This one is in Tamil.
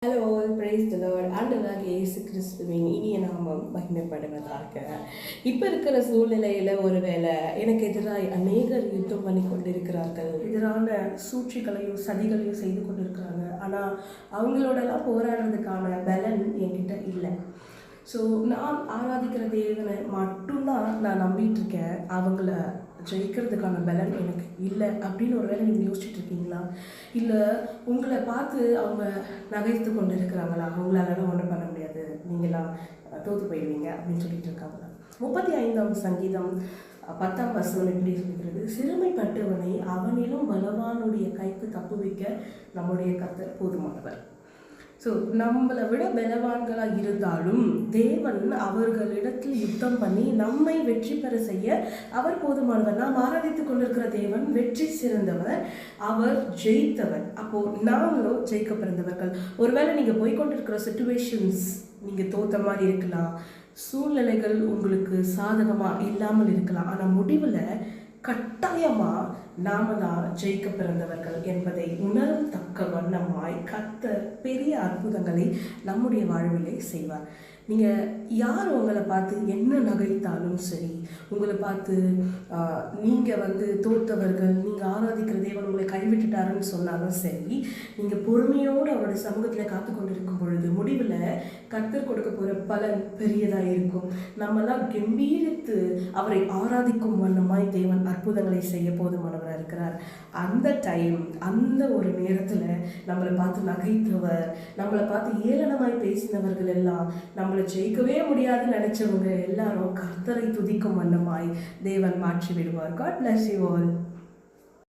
Hello praise the Lord. ஆண்டவராகிய இயேசு கிறிஸ்துவின் இனிய நாமம் மகிமைப்படுவதாக. இப்போ இருக்கிற சூழ்நிலையில் ஒருவேளை எனக்கு எதிராக அநேகர் யுத்தம் பண்ணி கொண்டிருக்கிறார்கள், எதிரான சூழ்ச்சிகளையும் சதிகளையும் செய்து கொண்டிருக்கிறாங்க. ஆனால் அவங்களோடலாம் போராடுறதுக்கான பலன் என்கிட்ட இல்லை. ஸோ நான் ஆராதிக்கிற தேவனை மட்டும்தான் நான் நம்பிட்டு இருக்கேன். அவங்கள ஜெயிக்கிறதுக்கான பலன் எனக்கு இல்லை அப்படின்னு ஒரு வேளை நீங்கள் யோசிச்சுட்டு இருக்கீங்களா? இல்லை உங்களை பார்த்து அவங்க நகைத்து கொண்டு இருக்கிறாங்களா? அவங்களால ஒன்றும் பண்ண முடியாது, நீங்களாம் தோற்று போயிடுவீங்க அப்படின்னு சொல்லிட்டு இருக்காங்களா? 35ஆம் சங்கீதம் 10ஆம் வசனம் எப்படி இருக்கிறது? சிறுமைப்பட்டவனை அவனிலும் பலவானுடைய கைக்கு தப்புவிக்க நம்முடைய கர்த்தர் போதுமானவர். ஸோ நம்மளை விட பலவான்களாக இருந்தாலும் தேவன் அவர்களிடத்தில் யுத்தம் பண்ணி நம்மை வெற்றி பெற செய்ய அவர் போதுமானவர். நாம் ஆராதித்து கொண்டிருக்கிற தேவன் வெற்றி சிறந்தவர், அவர் ஜெயித்தவர். அப்போது நாங்களும் ஜெயிக்க பிறந்தவர்கள். ஒருவேளை நீங்கள் போய்கொண்டிருக்கிற சிச்சுவேஷன்ஸ் நீங்கள் தோற்ற மாதிரி இருக்கலாம், சூழ்நிலைகள் உங்களுக்கு சாதகமாக இல்லாமல் இருக்கலாம். ஆனால் முடிவில் கட்டாயமாக நாம தான் ஜெயிக்க பிறந்தவர்கள் என்பதை உணரும் தக்க வண்ணமாய் கர்த்தர் பெரிய அற்புதங்களை நம்முடைய வாழ்விலே செய்வார். நீங்கள் யார் உங்களை பார்த்து என்ன நகைத்தாலும் சரி, உங்களை பார்த்து நீங்கள் தோற்றவர்கள், நீங்கள் ஆராதிக்கிற தேவன் உங்களை கைவிட்டுட்டாருன்னு சொன்னாலும் சரி, நீங்கள் பொறுமையோடு அவருடைய சமூகத்தில் காத்து கொண்டிருக்கும் பொழுது முடிவில் கர்த்தர் கொடுக்க போகிற பலன் பெரியதாக இருக்கும். நம்மெல்லாம் கம்பீரித்து அவரை ஆராதிக்கும் வண்ணமாய் தேவன் அற்புதங்களை செய்ய போதுமானவராக இருக்கிறார். அந்த டைம், அந்த ஒரு நேரத்தில் நம்மளை பார்த்து நகைத்தவர், நம்மளை பார்த்து ஏளனமாய் பேசினவர்கள் எல்லாம், நம்மளை ஜெயிக்கவே முடியாதுன்னு நினைச்சவங்க எல்லாரும் கர்த்தரை துதிக்கும் வண்ணமாய் தேவன் மாற்றி விடுவார். God bless you all.